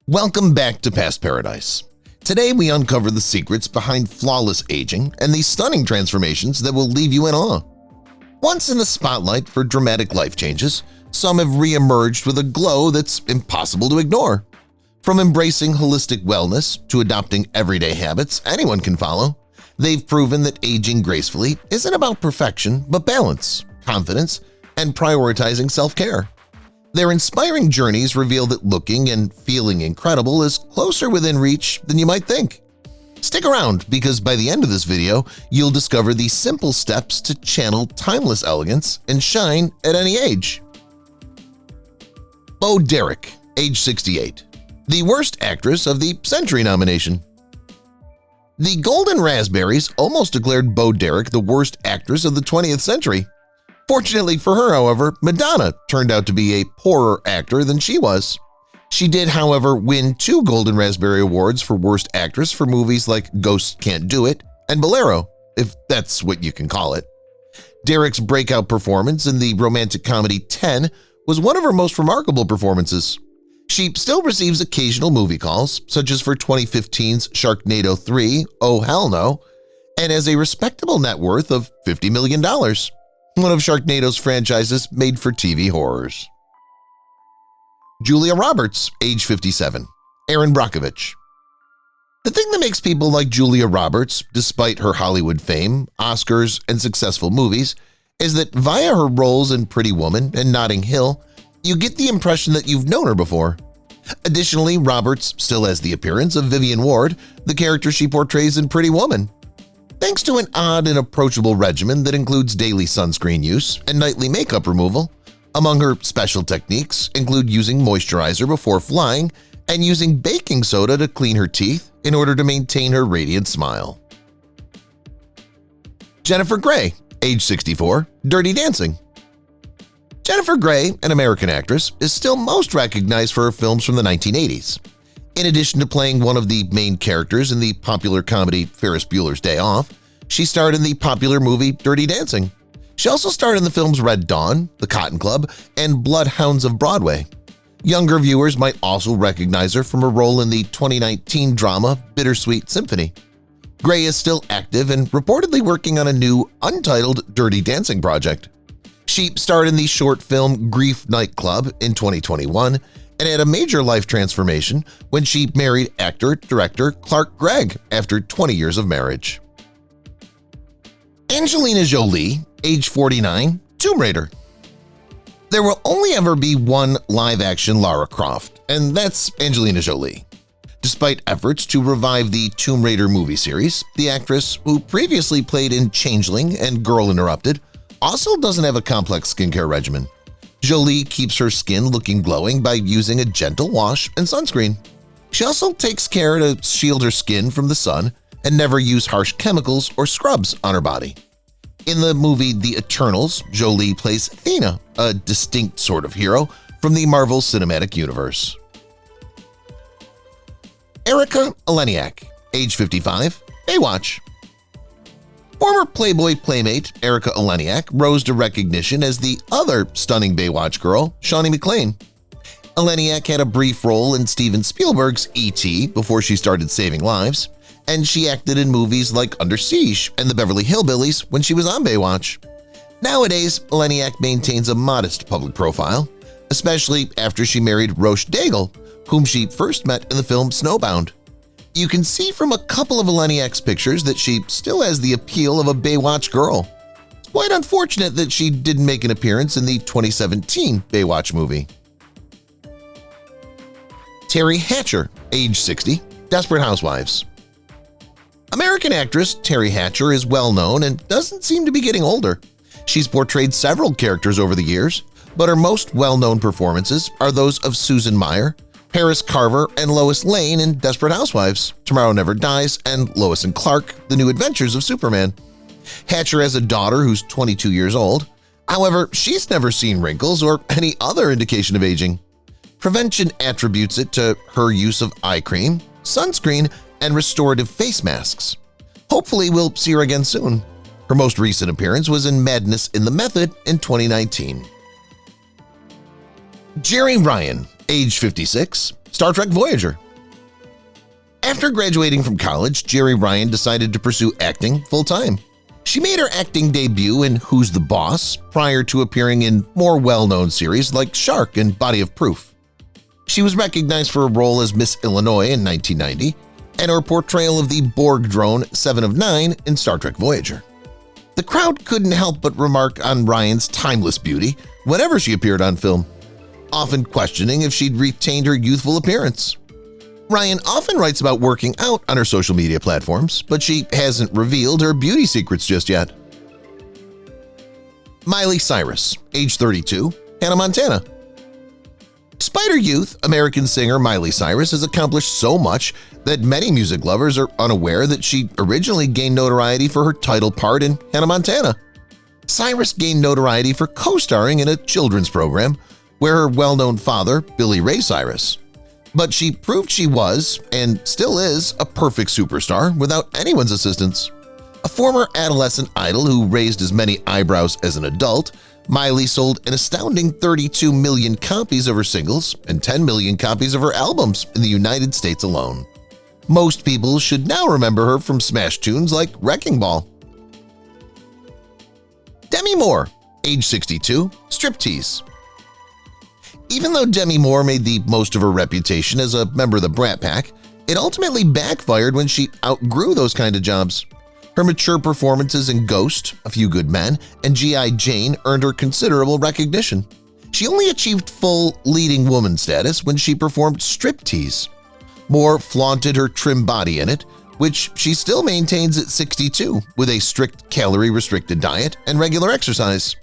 Welcome back to Past Paradise. Today we uncover the secrets behind flawless aging and the stunning transformations that will leave you in awe. Once in the spotlight for dramatic life changes, some have re-emerged with a glow that's impossible to ignore. From embracing holistic wellness to adopting everyday habits anyone can follow, they've proven that aging gracefully isn't about perfection but balance, confidence, and prioritizing self-care. Their inspiring journeys reveal that looking and feeling incredible is closer within reach than you might think. Stick around because by the end of this video, you'll discover the simple steps to channel timeless elegance and shine at any age. Bo Derek, age 68, the worst actress of the century nomination. The Golden Raspberries almost declared Bo Derek the worst actress of the 20th century. Fortunately for her, however, Madonna turned out to be a poorer actor than she was. She did, however, win 2 Golden Raspberry Awards for Worst Actress for movies like Ghosts Can't Do It and Bolero, if that's what you can call it. Derek's breakout performance in the romantic comedy 10 was one of her most remarkable performances. She still receives occasional movie calls, such as for 2015's Sharknado 3, Oh Hell No, and has a respectable net worth of $50 million. One of Sharknado's franchise's made-for-TV horrors. Julia Roberts, age 57, Erin Brockovich. The thing that makes people like Julia Roberts, despite her Hollywood fame, Oscars, and successful movies, is that via her roles in Pretty Woman and Notting Hill, you get the impression that you've known her before. Additionally, Roberts still has the appearance of Vivian Ward, the character she portrays in Pretty Woman. Thanks to an odd and approachable regimen that includes daily sunscreen use and nightly makeup removal, among her special techniques include using moisturizer before flying and using baking soda to clean her teeth in order to maintain her radiant smile. Jennifer Grey, age 64, Dirty Dancing. Jennifer Grey, an American actress, is still most recognized for her films from the 1980s. In addition to playing one of the main characters in the popular comedy Ferris Bueller's Day Off, she starred in the popular movie Dirty Dancing. She also starred in the films Red Dawn, The Cotton Club, and Bloodhounds of Broadway. Younger viewers might also recognize her from her role in the 2019 drama Bittersweet Symphony. Grey is still active and reportedly working on a new, untitled Dirty Dancing project. She starred in the short film Grief Nightclub in 2021 and had a major life transformation when she married actor-director Clark Gregg after 20 years of marriage. Angelina Jolie, age 49, Tomb Raider. There will only ever be one live-action Lara Croft, and that's Angelina Jolie. Despite efforts to revive the Tomb Raider movie series, the actress, who previously played in Changeling and Girl Interrupted, also doesn't have a complex skincare regimen. Jolie keeps her skin looking glowing by using a gentle wash and sunscreen. She also takes care to shield her skin from the sun and never use harsh chemicals or scrubs on her body. In the movie The Eternals, Jolie plays Athena, a distinct sort of hero from the Marvel Cinematic Universe. Erika Eleniak, age 55, Baywatch. Former Playboy playmate Erika Eleniak rose to recognition as the other stunning Baywatch girl, Shawnee MacLaine. Eleniak had a brief role in Steven Spielberg's E.T. before she started saving lives, and she acted in movies like Under Siege and The Beverly Hillbillies when she was on Baywatch. Nowadays, Eleniak maintains a modest public profile, especially after she married Roche Daigle, whom she first met in the film Snowbound. You can see from a couple of Eleniak's pictures that she still has the appeal of a Baywatch girl. It's quite unfortunate that she didn't make an appearance in the 2017 Baywatch movie. Teri Hatcher, age 60, Desperate Housewives. American actress Teri Hatcher is well known and doesn't seem to be getting older. She's portrayed several characters over the years, but her most well-known performances are those of Susan Meyer, Paris Carver, and Lois Lane in Desperate Housewives, Tomorrow Never Dies, and Lois and Clark, The New Adventures of Superman. Hatcher has a daughter who's 22 years old. However, she's never seen wrinkles or any other indication of aging. Prevention attributes it to her use of eye cream, sunscreen, and restorative face masks. Hopefully we'll see her again soon. Her most recent appearance was in Madness in the Method in 2019. Jeri Ryan, age 56, Star Trek Voyager. After graduating from college, Jeri Ryan decided to pursue acting full-time. She made her acting debut in Who's the Boss prior to appearing in more well-known series like Shark and Body of Proof. She was recognized for a role as Miss Illinois in 1990 and her portrayal of the Borg drone 7 of 9 in Star Trek Voyager. The crowd couldn't help but remark on Ryan's timeless beauty whenever she appeared on film, often questioning if she'd retained her youthful appearance. Ryan often writes about working out on her social media platforms, but she hasn't revealed her beauty secrets just yet. Miley Cyrus, age 32, Hannah Montana. Despite her youth, American singer Miley Cyrus has accomplished so much that many music lovers are unaware that she originally gained notoriety for her title part in Hannah Montana. Cyrus gained notoriety for co-starring in a children's program where her well-known father, Billy Ray Cyrus. But she proved she was, and still is, a perfect superstar without anyone's assistance. A former adolescent idol who raised as many eyebrows as an adult, Miley sold an astounding 32 million copies of her singles and 10 million copies of her albums in the United States alone. Most people should now remember her from smash tunes like Wrecking Ball. Demi Moore, age 62, Striptease. Even though Demi Moore made the most of her reputation as a member of the Brat Pack, it ultimately backfired when she outgrew those kind of jobs. Her mature performances in Ghost, A Few Good Men, and G.I. Jane earned her considerable recognition. She only achieved full leading woman status when she performed Striptease. Moore flaunted her trim body in it, which she still maintains at 62 with a strict calorie-restricted diet and regular exercise.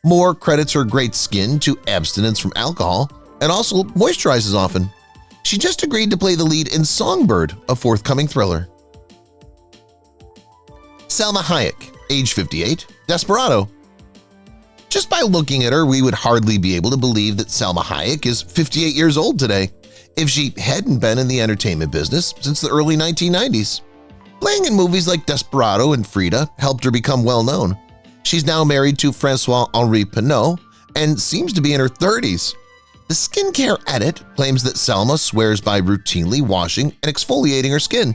Moore credits her great skin to abstinence from alcohol and also moisturizes often. She just agreed to play the lead in Songbird, a forthcoming thriller. Salma Hayek, age 58, Desperado. Just by looking at her, we would hardly be able to believe that Salma Hayek is 58 years old today if she hadn't been in the entertainment business since the early 1990s. Playing in movies like Desperado and Frida helped her become well-known. She's now married to Francois-Henri Pinault and seems to be in her 30s. The Skincare Edit claims that Salma swears by routinely washing and exfoliating her skin.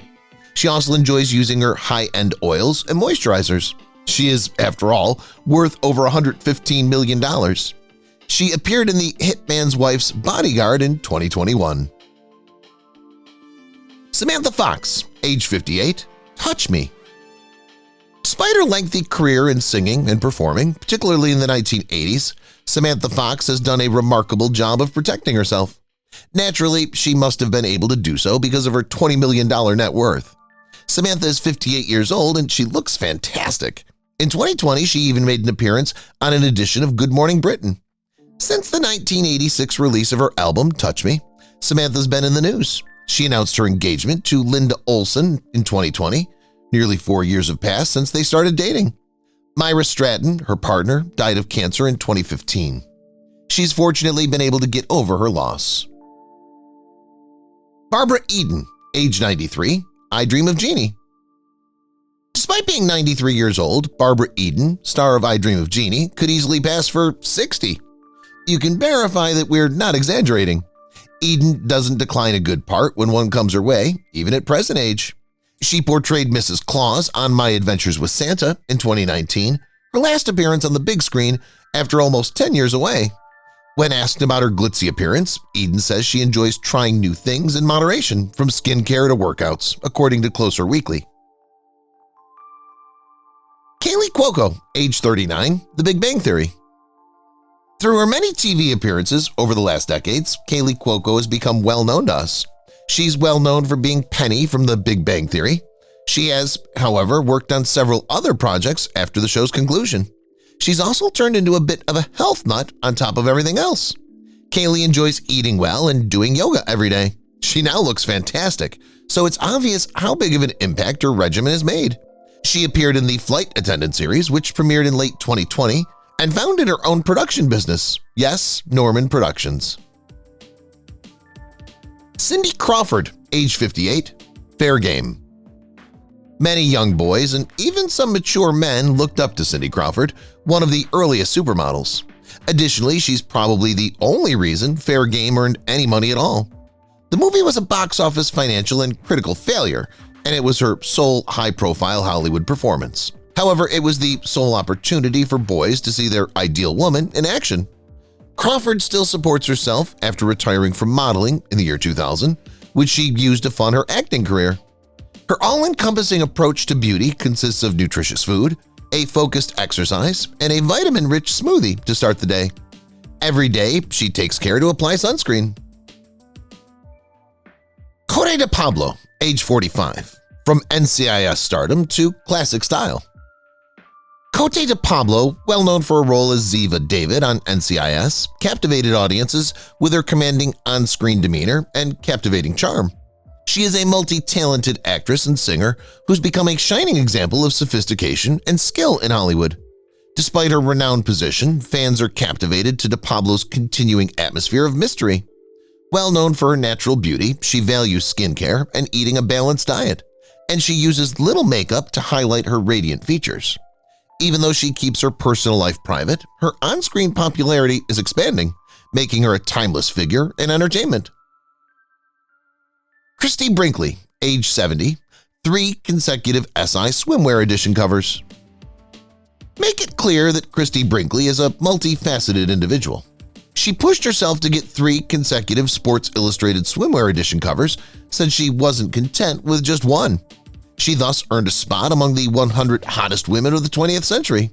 She also enjoys using her high-end oils and moisturizers. She is, after all, worth over $115 million. She appeared in the Hitman's Wife's Bodyguard in 2021. Samantha Fox, age 58, Touch Me. Despite her lengthy career in singing and performing, particularly in the 1980s, Samantha Fox has done a remarkable job of protecting herself. Naturally, she must have been able to do so because of her $20 million net worth. Samantha is 58 years old and she looks fantastic. In 2020, she even made an appearance on an edition of Good Morning Britain. Since the 1986 release of her album, Touch Me, Samantha's been in the news. She announced her engagement to Linda Olson in 2020. Nearly 4 years have passed since they started dating. Myra Stratton, her partner, died of cancer in 2015. She's fortunately been able to get over her loss. Barbara Eden, age 93, I Dream of Jeannie. Despite being 93 years old, Barbara Eden, star of I Dream of Jeannie, could easily pass for 60. You can verify that we're not exaggerating. Eden doesn't decline a good part when one comes her way, even at present age. She portrayed Mrs. Claus on My Adventures with Santa in 2019, her last appearance on the big screen after almost 10 years away. When asked about her glitzy appearance, Eden says she enjoys trying new things in moderation, from skincare to workouts, according to Closer Weekly. Kaley Cuoco, age 39, The Big Bang Theory. Through her many TV appearances over the last decades, Kaley Cuoco has become well known to us. She's well known for being Penny from The Big Bang Theory. She has, however, worked on several other projects after the show's conclusion. She's also turned into a bit of a health nut on top of everything else. Kaley enjoys eating well and doing yoga every day. She now looks fantastic, so it's obvious how big of an impact her regimen has made. She appeared in the Flight Attendant series, which premiered in late 2020, and founded her own production business, Yes, Norman Productions. Cindy Crawford, age 58, Fair Game. Many young boys and even some mature men looked up to Cindy Crawford, one of the earliest supermodels. Additionally, she's probably the only reason Fair Game earned any money at all. The movie was a box office financial and critical failure, and it was her sole high-profile Hollywood performance. However, it was the sole opportunity for boys to see their ideal woman in action. Crawford still supports herself after retiring from modeling in the year 2000, which she used to fund her acting career. Her all-encompassing approach to beauty consists of nutritious food, a focused exercise, and a vitamin-rich smoothie to start the day. Every day, she takes care to apply sunscreen. Corey de Pablo, age 45, from NCIS stardom to classic style. Cote de Pablo, well known for a role as Ziva David on NCIS, captivated audiences with her commanding on-screen demeanor and captivating charm. She is a multi-talented actress and singer who's become a shining example of sophistication and skill in Hollywood. Despite her renowned position, fans are captivated to de Pablo's continuing atmosphere of mystery. Well known for her natural beauty, she values skincare and eating a balanced diet, and she uses little makeup to highlight her radiant features. Even though she keeps her personal life private, her on-screen popularity is expanding, making her a timeless figure in entertainment. Christie Brinkley, age 70, 3 consecutive SI Swimwear edition covers. Make it clear that Christie Brinkley is a multifaceted individual. She pushed herself to get 3 consecutive Sports Illustrated Swimwear edition covers since she wasn't content with just one. She thus earned a spot among the 100 hottest women of the 20th century.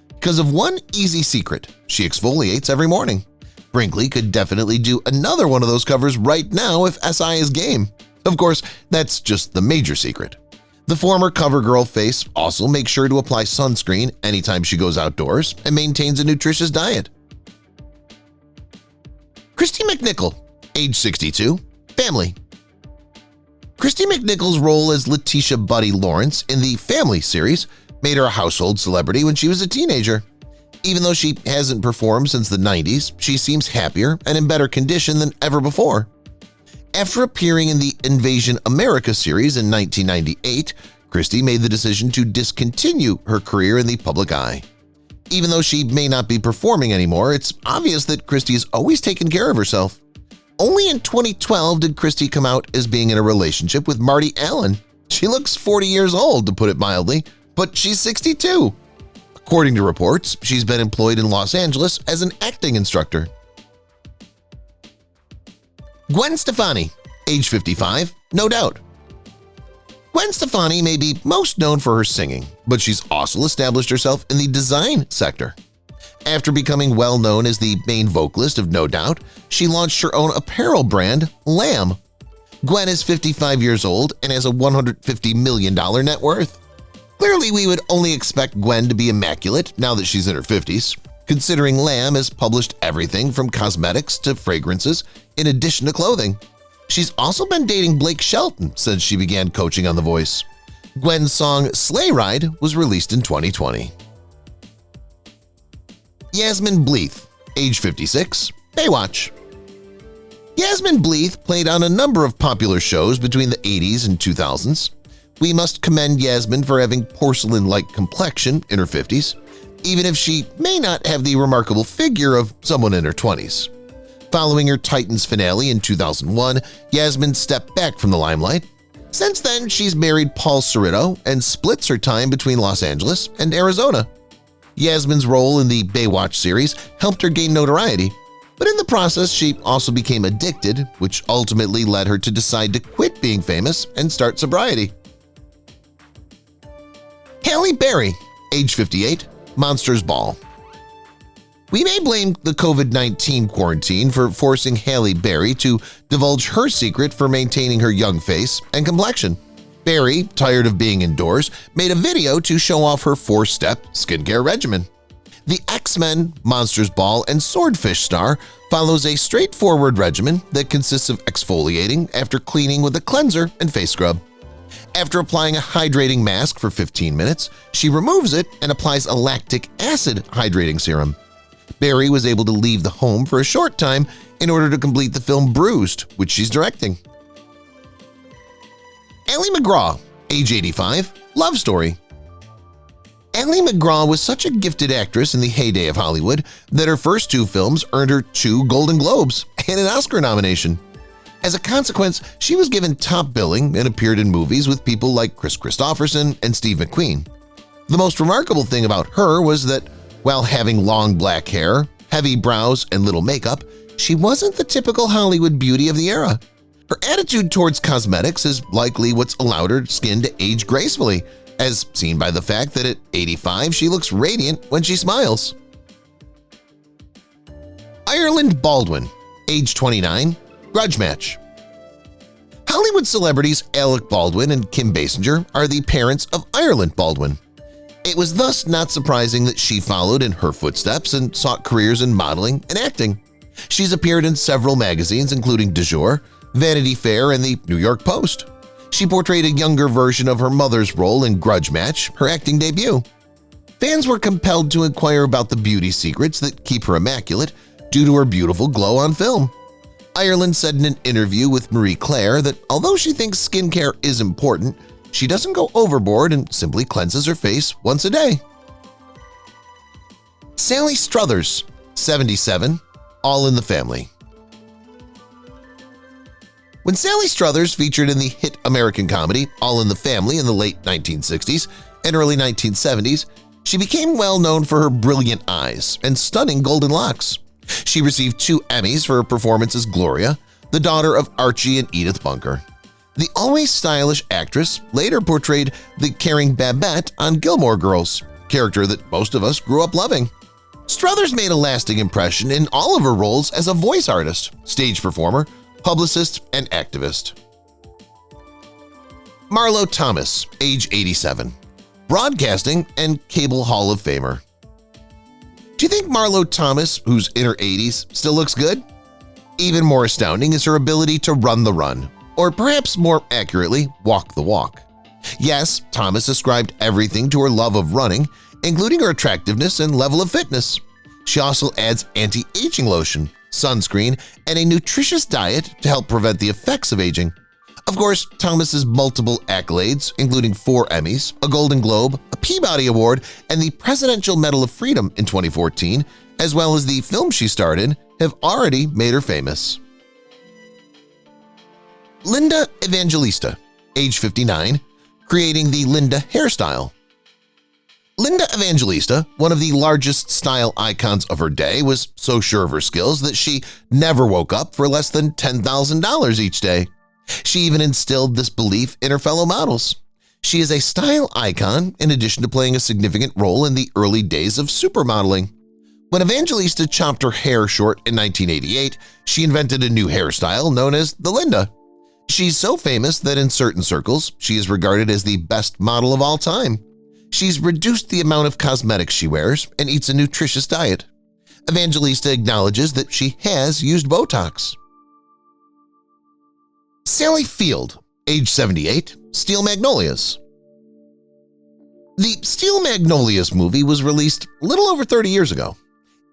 Because of one easy secret, she exfoliates every morning. Brinkley could definitely do another one of those covers right now if SI is game. Of course, that's just the major secret. The former CoverGirl face also makes sure to apply sunscreen anytime she goes outdoors and maintains a nutritious diet. Christy McNichol, age 62, family. Christy McNichol's role as Letitia Buddy Lawrence in the Family series made her a household celebrity when she was a teenager. Even though she hasn't performed since the 90s, she seems happier and in better condition than ever before. After appearing in the Invasion America series in 1998, Christy made the decision to discontinue her career in the public eye. Even though she may not be performing anymore, it's obvious that Christy has always taken care of herself. Only in 2012 did Christy come out as being in a relationship with Marty Allen. She looks 40 years old, to put it mildly, but she's 62. According to reports, she's been employed in Los Angeles as an acting instructor. Gwen Stefani, age 55, no doubt. Gwen Stefani may be most known for her singing, but she's also established herself in the design sector. After becoming well known as the main vocalist of No Doubt, she launched her own apparel brand, Lamb. Gwen is 55 years old and has a $150 million net worth. Clearly, we would only expect Gwen to be immaculate now that she's in her 50s, considering Lamb has published everything from cosmetics to fragrances in addition to clothing. She's also been dating Blake Shelton since she began coaching on The Voice. Gwen's song Sleigh Ride was released in 2020. Yasmine Bleeth, age 56, Baywatch. Yasmine Bleeth played on a number of popular shows between the 80s and 2000s. We must commend Yasmine for having porcelain-like complexion in her 50s, even if she may not have the remarkable figure of someone in her 20s. Following her Titans finale in 2001, Yasmine stepped back from the limelight. Since then, she's married Paul Cerrito and splits her time between Los Angeles and Arizona. Yasmine's role in the Baywatch series helped her gain notoriety, but in the process she also became addicted, which ultimately led her to decide to quit being famous and start sobriety. Halle Berry, age 58, Monsters Ball. We may blame the COVID-19 quarantine for forcing Halle Berry to divulge her secret for maintaining her young face and complexion. Berry, tired of being indoors, made a video to show off her 4-step skincare regimen. The X-Men, Monsters Ball, and Swordfish star follows a straightforward regimen that consists of exfoliating after cleaning with a cleanser and face scrub. After applying a hydrating mask for 15 minutes, she removes it and applies a lactic acid hydrating serum. Berry was able to leave the home for a short time in order to complete the film Bruised, which she's directing. Ally McGraw, age 85, Love Story. Ally McGraw was such a gifted actress in the heyday of Hollywood that her first 2 films earned her 2 Golden Globes and an Oscar nomination. As a consequence, she was given top billing and appeared in movies with people like Chris Christopherson and Steve McQueen. The most remarkable thing about her was that, while having long black hair, heavy brows, and little makeup, she wasn't the typical Hollywood beauty of the era. Her attitude towards cosmetics is likely what's allowed her skin to age gracefully, as seen by the fact that at 85 she looks radiant when she smiles. Ireland Baldwin, age 29, grudge match. Hollywood celebrities Alec Baldwin and Kim Basinger are the parents of Ireland Baldwin. It was thus not surprising that she followed in her footsteps and sought careers in modeling and acting. She's appeared in several magazines including Du Jour, Vanity Fair, and the New York Post. She portrayed a younger version of her mother's role in Grudge Match, her acting debut. Fans were compelled to inquire about the beauty secrets that keep her immaculate due to her beautiful glow on film. Ireland said in an interview with Marie Claire that although she thinks skincare is important, she doesn't go overboard and simply cleanses her face once a day. Sally Struthers, 77, All in the Family. When Sally Struthers featured in the hit American comedy All in the Family in the late 1960s and early 1970s, she became well known for her brilliant eyes and stunning golden locks. She received 2 Emmys for her performance as Gloria, the daughter of Archie and Edith Bunker. The always stylish actress later portrayed the caring Babette on Gilmore Girls, a character that most of us grew up loving. Struthers made a lasting impression in all of her roles as a voice artist, stage performer, publicist, and activist. Marlo Thomas, age 87, broadcasting and cable Hall of Famer. Do you think Marlo Thomas, who's in her 80s, still looks good? Even more astounding is her ability to run the run, or perhaps more accurately, walk the walk. Yes, Thomas ascribed everything to her love of running, including her attractiveness and level of fitness. She also adds anti-aging lotion, sunscreen, and a nutritious diet to help prevent the effects of aging. Of course, Thomas's multiple accolades, including 4 Emmys, a Golden Globe, a Peabody Award, and the Presidential Medal of Freedom in 2014, as well as the film she starred in, have already made her famous. Linda Evangelista, age 59, creating the Linda hairstyle. Linda Evangelista, one of the largest style icons of her day, was so sure of her skills that she never woke up for less than $10,000 each day. She even instilled this belief in her fellow models. She is a style icon in addition to playing a significant role in the early days of supermodeling. When Evangelista chopped her hair short in 1988, she invented a new hairstyle known as the Linda. She's so famous that in certain circles, she is regarded as the best model of all time. She's reduced the amount of cosmetics she wears and eats a nutritious diet. Evangelista acknowledges that she has used Botox. Sally Field, age 78, Steel Magnolias. The Steel Magnolias movie was released a little over 30 years ago.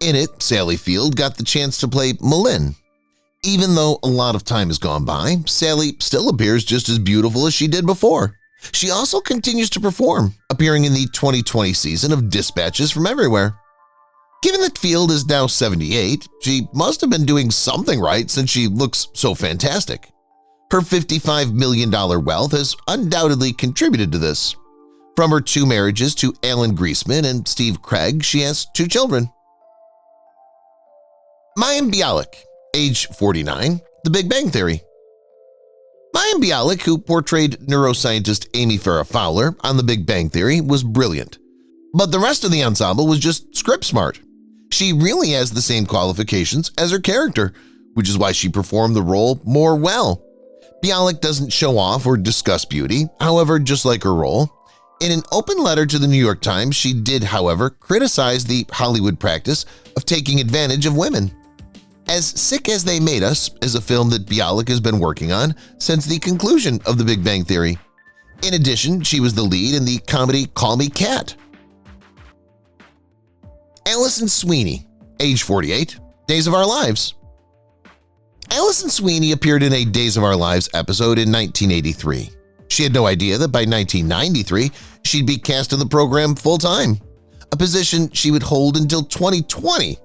In it, Sally Field got the chance to play M'Lynn. Even though a lot of time has gone by, Sally still appears just as beautiful as she did before. She also continues to perform, appearing in the 2020 season of Dispatches from Everywhere. Given that Field is now 78, she must have been doing something right since she looks so fantastic. Her $55 million wealth has undoubtedly contributed to this. From her 2 marriages to Alan Greisman and Steve Craig, she has 2 children. Mayim Bialik, age 49, The Big Bang Theory. Mayim Bialik, who portrayed neuroscientist Amy Farrah Fowler on The Big Bang Theory, was brilliant. But the rest of the ensemble was just script smart. She really has the same qualifications as her character, which is why she performed the role more well. Bialik doesn't show off or discuss beauty, however, just like her role. In an open letter to the New York Times, she did, however, criticize the Hollywood practice of taking advantage of women. As Sick as They Made Us is a film that Bialik has been working on since the conclusion of The Big Bang Theory. In addition, she was the lead in the comedy Call Me Kat. Alison Sweeney, age 48, Days of Our Lives. Alison Sweeney appeared in a Days of Our Lives episode in 1983. She had no idea that by 1993 she'd be cast in the program full-time, a position she would hold until 2020.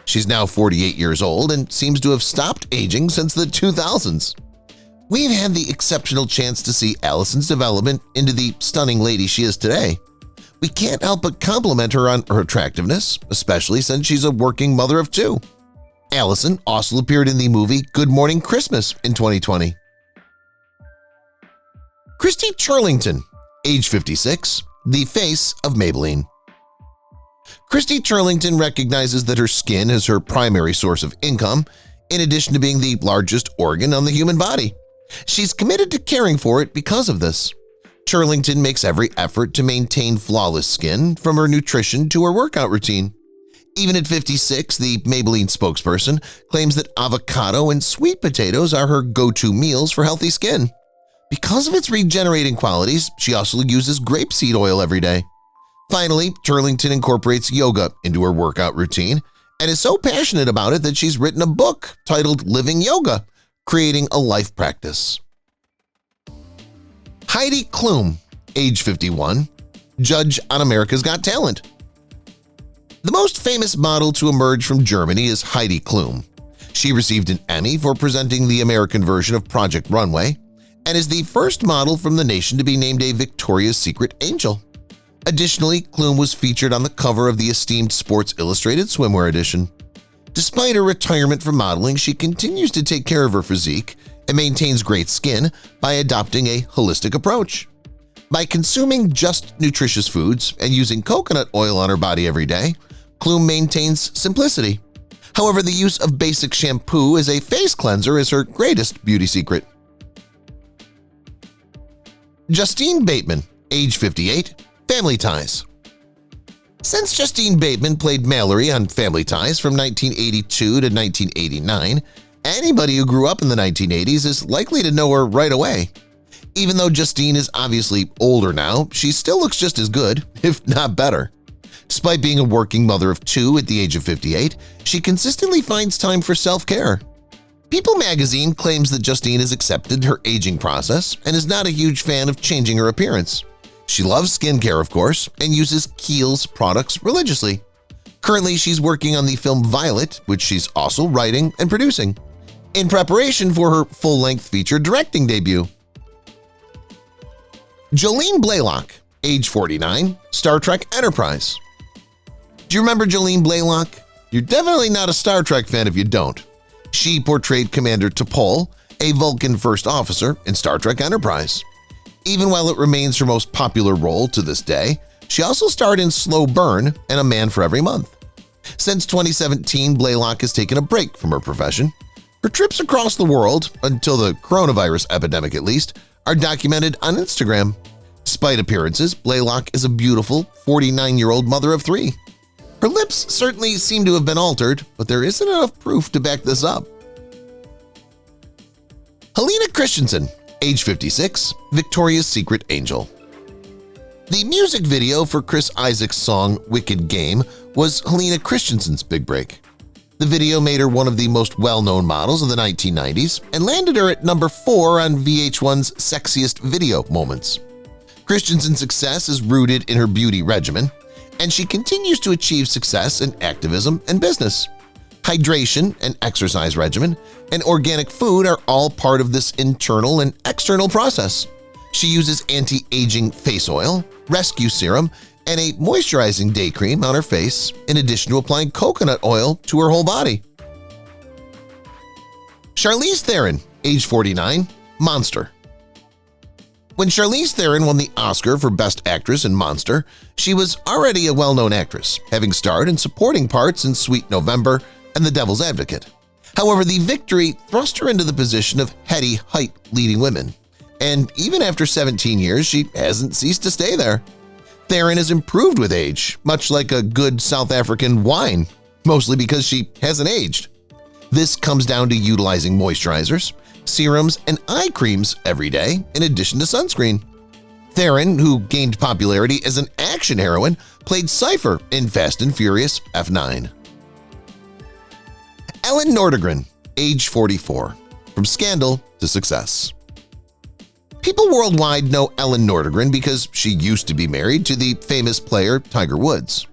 She's now 48 years old and seems to have stopped aging since the 2000s. We've had the exceptional chance to see Allison's development into the stunning lady she is today. We can't help but compliment her on her attractiveness, especially since she's a working mother of two. Allison also appeared in the movie Good Morning Christmas in 2020. Christy Turlington, age 56, the face of Maybelline. Christy Turlington recognizes that her skin is her primary source of income, in addition to being the largest organ on the human body. She's committed to caring for it because of this. Turlington makes every effort to maintain flawless skin, from her nutrition to her workout routine. Even at 56, the Maybelline spokesperson claims that avocado and sweet potatoes are her go-to meals for healthy skin. Because of its regenerating qualities, she also uses grapeseed oil every day. Finally, Turlington incorporates yoga into her workout routine and is so passionate about it that she's written a book titled Living Yoga, Creating a Life Practice. Heidi Klum, age 51, judge on America's Got Talent. The most famous model to emerge from Germany is Heidi Klum. She received an Emmy for presenting the American version of Project Runway and is the first model from the nation to be named a Victoria's Secret Angel. Additionally, Klum was featured on the cover of the esteemed Sports Illustrated swimwear edition. Despite her retirement from modeling, she continues to take care of her physique and maintains great skin by adopting a holistic approach. By consuming just nutritious foods and using coconut oil on her body every day, Klum maintains simplicity. However, the use of basic shampoo as a face cleanser is her greatest beauty secret. Justine Bateman, age 58, Family Ties. Since Justine Bateman played Mallory on Family Ties from 1982 to 1989, anybody who grew up in the 1980s is likely to know her right away. Even though Justine is obviously older now, she still looks just as good, if not better. Despite being a working mother of two at the age of 58, she consistently finds time for self-care. People magazine claims that Justine has accepted her aging process and is not a huge fan of changing her appearance. She loves skincare, of course, and uses Kiehl's products religiously. Currently, she's working on the film Violet, which she's also writing and producing, in preparation for her full-length feature directing debut. Jolene Blalock, age 49, Star Trek Enterprise. Do you remember Jolene Blalock? You're definitely not a Star Trek fan if you don't. She portrayed Commander T'Pol, a Vulcan first officer in Star Trek Enterprise. Even while it remains her most popular role to this day, she also starred in Slow Burn and A Man for Every Month. Since 2017, Blalock has taken a break from her profession. Her trips across the world, until the coronavirus epidemic at least, are documented on Instagram. Despite appearances, Blalock is a beautiful 49-year-old mother of three. Her lips certainly seem to have been altered, but there isn't enough proof to back this up. Helena Christensen, age 56, Victoria's Secret Angel. The music video for Chris Isaak's song Wicked Game was Helena Christensen's big break. The video made her one of the most well-known models of the 1990s and landed her at number 4 on VH1's Sexiest Video Moments. Christensen's success is rooted in her beauty regimen, and she continues to achieve success in activism and business. Hydration, an exercise regimen, and organic food are all part of this internal and external process. She uses anti-aging face oil, rescue serum, and a moisturizing day cream on her face, in addition to applying coconut oil to her whole body. Charlize Theron, age 49, Monster. When Charlize Theron won the Oscar for Best Actress in Monster, she was already a well-known actress, having starred in supporting parts in Sweet November and The Devil's Advocate. However, the victory thrust her into the position of heady height leading women, and even after 17 years, she hasn't ceased to stay there. Theron has improved with age, much like a good South African wine, mostly because she hasn't aged. This comes down to utilizing moisturizers, serums, and eye creams every day in addition to sunscreen. Theron, who gained popularity as an action heroine, played Cypher in Fast and Furious F9. Ellen Nordegren, age 44, from scandal to success. People worldwide know Ellen Nordegren because she used to be married to the famous player Tiger Woods.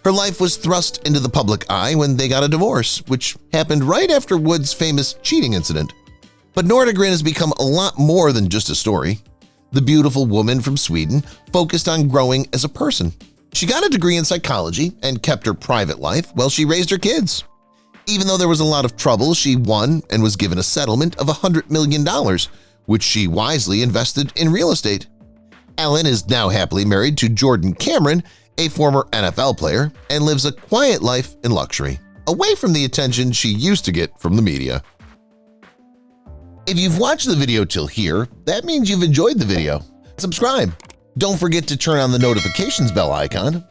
Her life was thrust into the public eye when they got a divorce, which happened right after Wood's famous cheating incident. But Nordegren has become a lot more than just a story. The beautiful woman from Sweden focused on growing as a person. She got a degree in psychology and kept her private life while she raised her kids. Even though there was a lot of trouble, she won and was given a settlement of $100 million, which she wisely invested in real estate. Ellen is now happily married to Jordan Cameron, a former NFL player, and lives a quiet life in luxury, away from the attention she used to get from the media. If you've watched the video till here, that means you've enjoyed the video. Subscribe. Don't forget to turn on the notifications bell icon